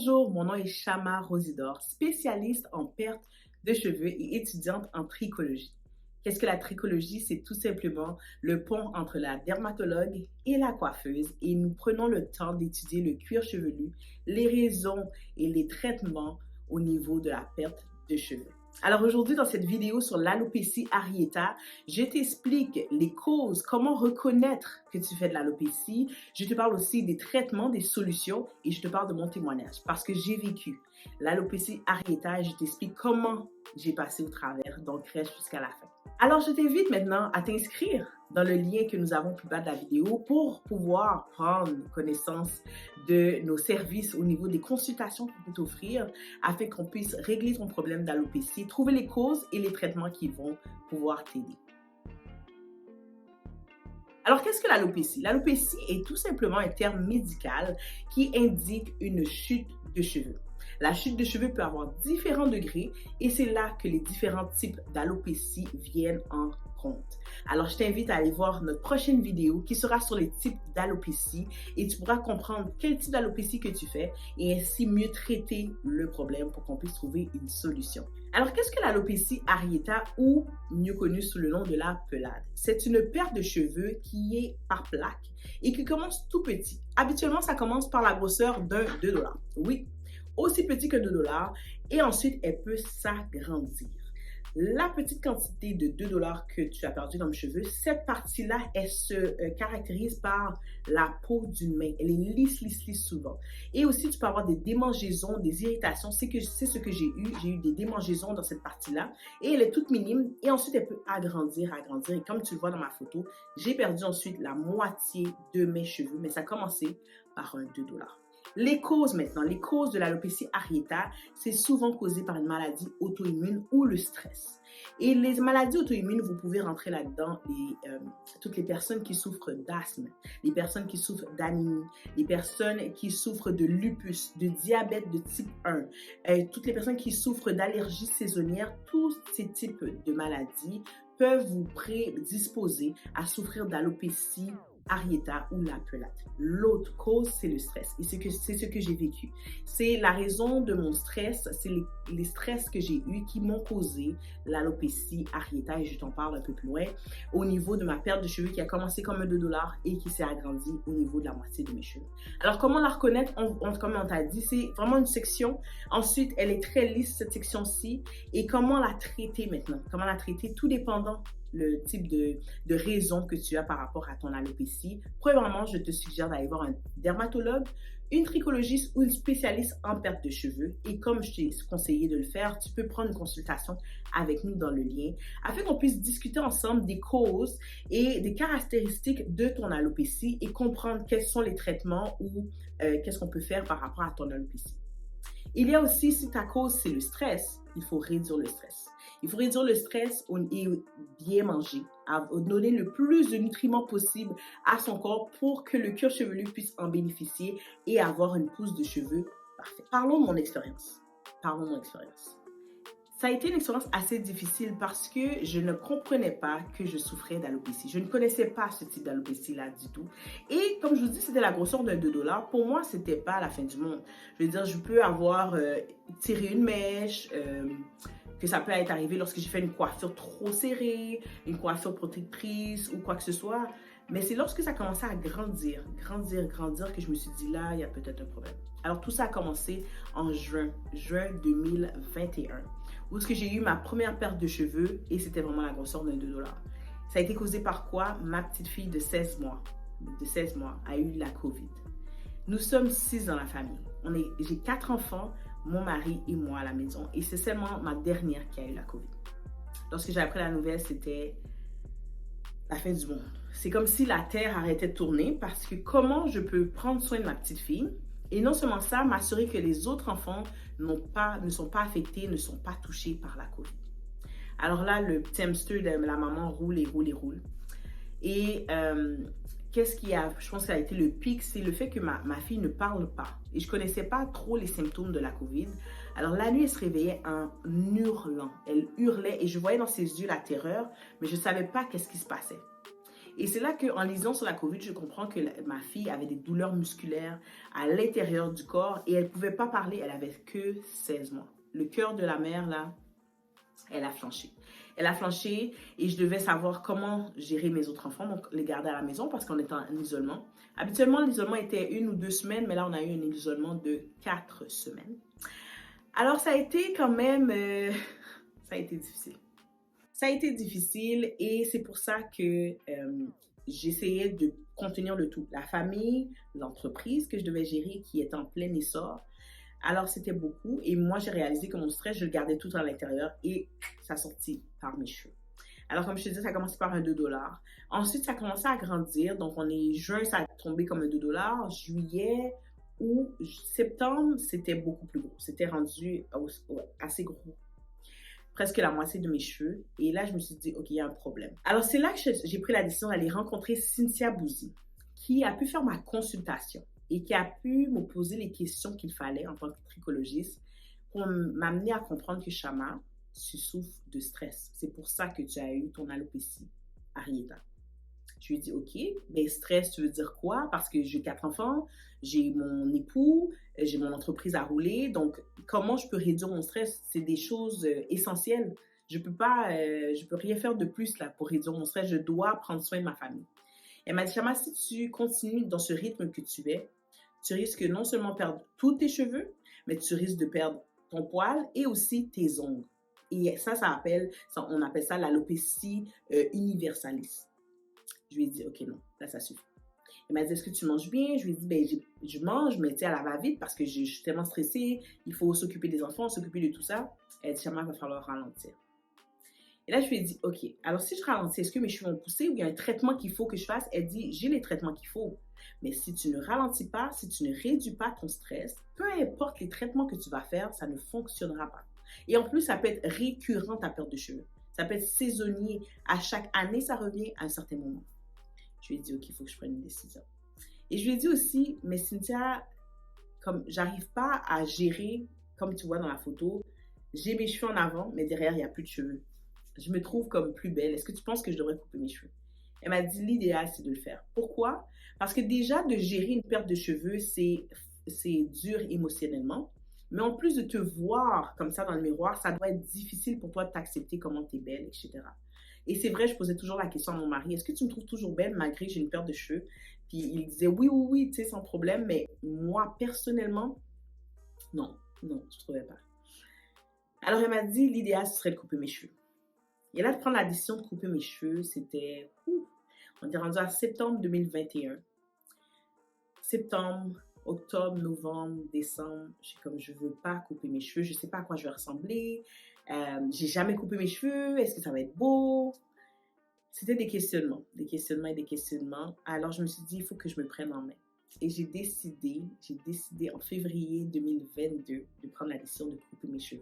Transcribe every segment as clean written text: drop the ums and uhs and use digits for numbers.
Bonjour, mon nom est Shama Rosidor, spécialiste en perte de cheveux et étudiante en trichologie. Qu'est-ce que la trichologie? C'est tout simplement le pont entre la dermatologue et la coiffeuse et nous prenons le temps d'étudier le cuir chevelu, les raisons et les traitements au niveau de la perte de cheveux. Alors aujourd'hui, dans cette vidéo sur l'alopécie areata, je t'explique les causes, comment reconnaître que tu fais de l'alopécie. Je te parle aussi des traitements, des solutions et je te parle de mon témoignage parce que j'ai vécu l'alopécie areata et je t'explique comment j'ai passé au travers, donc reste jusqu'à la fin. Alors je t'invite maintenant à t'inscrire dans le lien que nous avons plus bas de la vidéo pour pouvoir prendre connaissance de nos services au niveau des consultations qu'on peut t'offrir afin qu'on puisse régler ton problème d'alopécie, trouver les causes et les traitements qui vont pouvoir t'aider. Alors, qu'est-ce que l'alopécie? L'alopécie est tout simplement un terme médical qui indique une chute de cheveux. La chute de cheveux peut avoir différents degrés et c'est là que les différents types d'alopécie viennent en compte. Alors, je t'invite à aller voir notre prochaine vidéo qui sera sur les types d'alopécie et tu pourras comprendre quel type d'alopécie que tu fais et ainsi mieux traiter le problème pour qu'on puisse trouver une solution. Alors, qu'est-ce que l'alopécie areata ou mieux connue sous le nom de la pelade? C'est une perte de cheveux qui est par plaque et qui commence tout petit. Habituellement, ça commence par la grosseur d'un 2 $. Oui, aussi petit que 2 $ et ensuite, elle peut s'agrandir. La petite quantité de 2 $ que tu as perdu comme cheveux, cette partie-là, elle se caractérise par la peau d'une main. Elle est lisse, lisse, lisse souvent. Et aussi, tu peux avoir des démangeaisons, des irritations. C'est ce que j'ai eu. J'ai eu des démangeaisons dans cette partie-là. Et elle est toute minime. Et ensuite, elle peut agrandir, agrandir. Et comme tu le vois dans ma photo, j'ai perdu ensuite la moitié de mes cheveux. Mais ça a commencé par un 2 $. Les causes maintenant, les causes de l'alopécie areata, c'est souvent causé par une maladie auto-immune ou le stress. Et les maladies auto-immunes, vous pouvez rentrer là-dedans toutes les personnes qui souffrent d'asthme, les personnes qui souffrent d'anémie, les personnes qui souffrent de lupus, de diabète de type 1, toutes les personnes qui souffrent d'allergies saisonnières, tous ces types de maladies peuvent vous prédisposer à souffrir d'alopécie areata ou la pelade. L'autre cause, c'est le stress. Et c'est ce que j'ai vécu. C'est la raison de mon stress, c'est les stress que j'ai eus qui m'ont causé l'alopécie areata et je t'en parle un peu plus loin au niveau de ma perte de cheveux qui a commencé comme un 2 $ et qui s'est agrandi au niveau de la moitié de mes cheveux. Alors, comment la reconnaître? Comme on t'a dit, c'est vraiment une section. Ensuite, elle est très lisse, cette section-ci. Et comment la traiter maintenant? Comment la traiter? Tout dépendant le type de raison que tu as par rapport à ton alopécie. Premièrement, je te suggère d'aller voir un dermatologue, une trichologiste ou une spécialiste en perte de cheveux. Et comme je t'ai conseillé de le faire, tu peux prendre une consultation avec nous dans le lien afin qu'on puisse discuter ensemble des causes et des caractéristiques de ton alopécie et comprendre quels sont les traitements ou qu'est-ce qu'on peut faire par rapport à ton alopécie. Il y a aussi, si ta cause, c'est le stress, il faut réduire le stress. Il faut réduire le stress et bien manger, donner le plus de nutriments possible à son corps pour que le cuir chevelu puisse en bénéficier et avoir une pousse de cheveux parfaite. Parlons de mon expérience. Ça a été une expérience assez difficile parce que je ne comprenais pas que je souffrais d'alopécie. Je ne connaissais pas ce type d'alopécie-là du tout. Et comme je vous dis, c'était la grosseur d'un 2 $. Pour moi, c'était pas la fin du monde. Je veux dire, je peux avoir tiré une mèche, que ça peut être arrivé lorsque j'ai fait une coiffure trop serrée, une coiffure protectrice ou quoi que ce soit. Mais c'est lorsque ça commençait à grandir que je me suis dit là, il y a peut-être un problème. Alors tout ça a commencé en juin 2021, où j'ai eu ma première perte de cheveux et c'était vraiment la grosseur d'un 2 $. Ça a été causé par quoi? Ma petite fille de 16 mois a eu la COVID. Nous sommes 6 dans la famille. J'ai 4 enfants, mon mari et moi à la maison. Et c'est seulement ma dernière qui a eu la COVID. Lorsque j'ai appris la nouvelle, c'était la fin du monde. C'est comme si la terre arrêtait de tourner parce que comment je peux prendre soin de ma petite fille et non seulement ça, m'assurer que les autres enfants ne sont pas affectés, ne sont pas touchés par la COVID. Alors là, le petit hamster de la maman roule et roule et roule. Et qu'est-ce qui a, je pense que ça a été le pic, c'est le fait que ma fille ne parle pas. Et je ne connaissais pas trop les symptômes de la COVID. Alors la nuit, elle se réveillait en hurlant. Elle hurlait et je voyais dans ses yeux la terreur, mais je ne savais pas qu'est-ce qui se passait. Et c'est là qu'en lisant sur la COVID, je comprends que ma fille avait des douleurs musculaires à l'intérieur du corps et elle ne pouvait pas parler, elle avait que 16 mois. Le cœur de la mère, là, elle a flanché. Elle a flanché et je devais savoir comment gérer mes autres enfants, donc les garder à la maison parce qu'on était en isolement. Habituellement, l'isolement était 1 ou 2 semaines, mais là, on a eu un isolement de 4 semaines. Alors, ça a été quand même... ça a été difficile. Ça a été difficile et c'est pour ça que j'essayais de contenir le tout. La famille, l'entreprise que je devais gérer qui est en plein essor. Alors, c'était beaucoup. Et moi, j'ai réalisé que mon stress, je le gardais tout à l'intérieur et ça sortit par mes cheveux. Alors, comme je te disais, ça a commencé par un 2 $. Ensuite, ça a commencé à grandir. Donc, on est juin, ça a tombé comme un 2 $. Juillet ou septembre, c'était beaucoup plus gros. C'était rendu assez gros. Presque la moitié de mes cheveux. Et là, je me suis dit, OK, il y a un problème. Alors, c'est là que j'ai pris la décision d'aller rencontrer Cynthia Bouzy, qui a pu faire ma consultation et qui a pu me poser les questions qu'il fallait en tant que trichologiste pour m'amener à comprendre que Chama, tu souffres de stress. C'est pour ça que tu as eu ton alopécie areata. Je lui ai dit, OK, mais stress, tu veux dire quoi? Parce que j'ai 4 enfants, j'ai mon époux, j'ai mon entreprise à rouler. Donc, comment je peux réduire mon stress? C'est des choses essentielles. Je peux rien faire de plus là pour réduire mon stress. Je dois prendre soin de ma famille. Elle m'a dit, Chama, si tu continues dans ce rythme que tu es, tu risques non seulement de perdre tous tes cheveux, mais tu risques de perdre ton poil et aussi tes ongles. Et ça on appelle ça l'alopécie universalis. Je lui ai dit, OK, non, là, ça suffit. Elle m'a dit, est-ce que tu manges bien? Je lui ai dit, ben, je mange, mais tu sais, à la va-vite parce que je suis tellement stressée, il faut s'occuper des enfants, s'occuper de tout ça. Elle a dit, Chama, il va falloir ralentir. Et là, je lui ai dit, OK, alors si je ralentis, est-ce que mes cheveux vont pousser ou il y a un traitement qu'il faut que je fasse? Elle dit, j'ai les traitements qu'il faut. Mais si tu ne ralentis pas, si tu ne réduis pas ton stress, peu importe les traitements que tu vas faire, ça ne fonctionnera pas. Et en plus, ça peut être récurrent ta perte de cheveux. Ça peut être saisonnier. À chaque année, ça revient à un certain moment. Je lui ai dit, OK, il faut que je prenne une décision. Et je lui ai dit aussi, mais Cynthia, comme j'arrive pas à gérer, comme tu vois dans la photo, j'ai mes cheveux en avant, mais derrière, il n'y a plus de cheveux. Je me trouve comme plus belle. Est-ce que tu penses que je devrais couper mes cheveux? Elle m'a dit, l'idéal, c'est de le faire. Pourquoi? Parce que déjà, de gérer une perte de cheveux, c'est dur émotionnellement. Mais en plus de te voir comme ça dans le miroir, ça doit être difficile pour toi de t'accepter comment tu es belle, etc. Et c'est vrai, je posais toujours la question à mon mari, est-ce que tu me trouves toujours belle malgré que j'ai une perte de cheveux? Puis il disait oui, oui, oui, tu sais, sans problème. Mais moi, personnellement, non, je ne trouvais pas. Alors elle m'a dit, l'idéal, ce serait de couper mes cheveux. Et là, de prendre la décision de couper mes cheveux, c'était... on est rendu à septembre 2021. Septembre, octobre, novembre, décembre, je ne veux pas couper mes cheveux. Je ne sais pas à quoi je vais ressembler. J'ai jamais coupé mes cheveux. Est-ce que ça va être beau? C'était des questionnements et des questionnements. Alors, je me suis dit, il faut que je me prenne en main. Et j'ai décidé en février 2022 de prendre la décision de couper mes cheveux.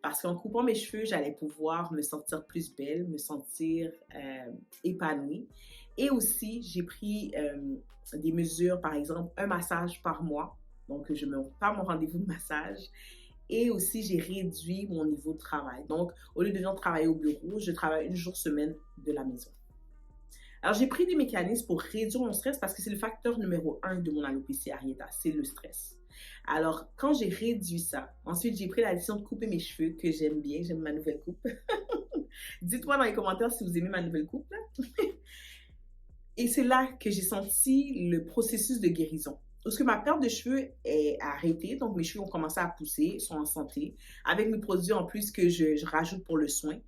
Parce qu'en coupant mes cheveux, j'allais pouvoir me sentir plus belle, me sentir épanouie. Et aussi, j'ai pris des mesures, par exemple, un massage par mois. Donc, je me pas mon rendez-vous de massage. Et aussi, j'ai réduit mon niveau de travail. Donc, au lieu de venir travailler au bureau, je travaille 1 jour semaine de la maison. Alors, j'ai pris des mécanismes pour réduire mon stress parce que c'est le facteur numéro 1 de mon alopécie areata, c'est le stress. Alors, quand j'ai réduit ça, ensuite, j'ai pris la décision de couper mes cheveux, que j'aime bien, j'aime ma nouvelle coupe. Dites-moi dans les commentaires si vous aimez ma nouvelle coupe. Et c'est là que j'ai senti le processus de guérison. Parce que ma perte de cheveux est arrêtée, donc mes cheveux ont commencé à pousser, sont en santé, avec mes produits en plus que je rajoute pour le soin.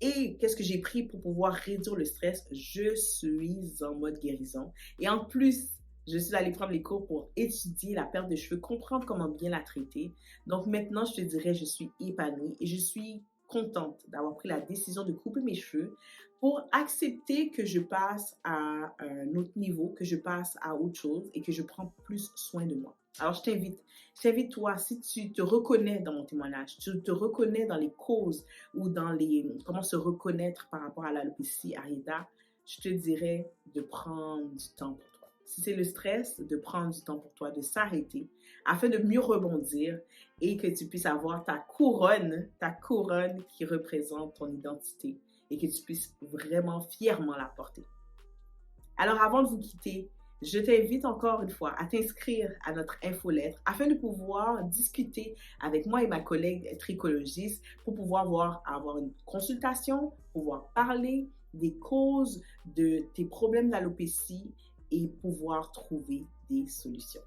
Et qu'est-ce que j'ai pris pour pouvoir réduire le stress? Je suis en mode guérison. Et en plus, je suis allée prendre les cours pour étudier la perte de cheveux, comprendre comment bien la traiter. Donc maintenant, je te dirais, je suis épanouie et je suis contente d'avoir pris la décision de couper mes cheveux pour accepter que je passe à un autre niveau, que je passe à autre chose et que je prends plus soin de moi. Alors, je t'invite toi, si tu te reconnais dans mon témoignage, tu te reconnais dans les causes ou dans comment se reconnaître par rapport à l'alopécie areata, je te dirais de prendre du temps pour toi. Si c'est le stress, de prendre du temps pour toi, de s'arrêter afin de mieux rebondir et que tu puisses avoir ta couronne qui représente ton identité et que tu puisses vraiment fièrement la porter. Alors avant de vous quitter, je t'invite encore une fois à t'inscrire à notre infolettre afin de pouvoir discuter avec moi et ma collègue trichologiste pour pouvoir avoir une consultation, pouvoir parler des causes de tes problèmes d'alopécie et pouvoir trouver des solutions.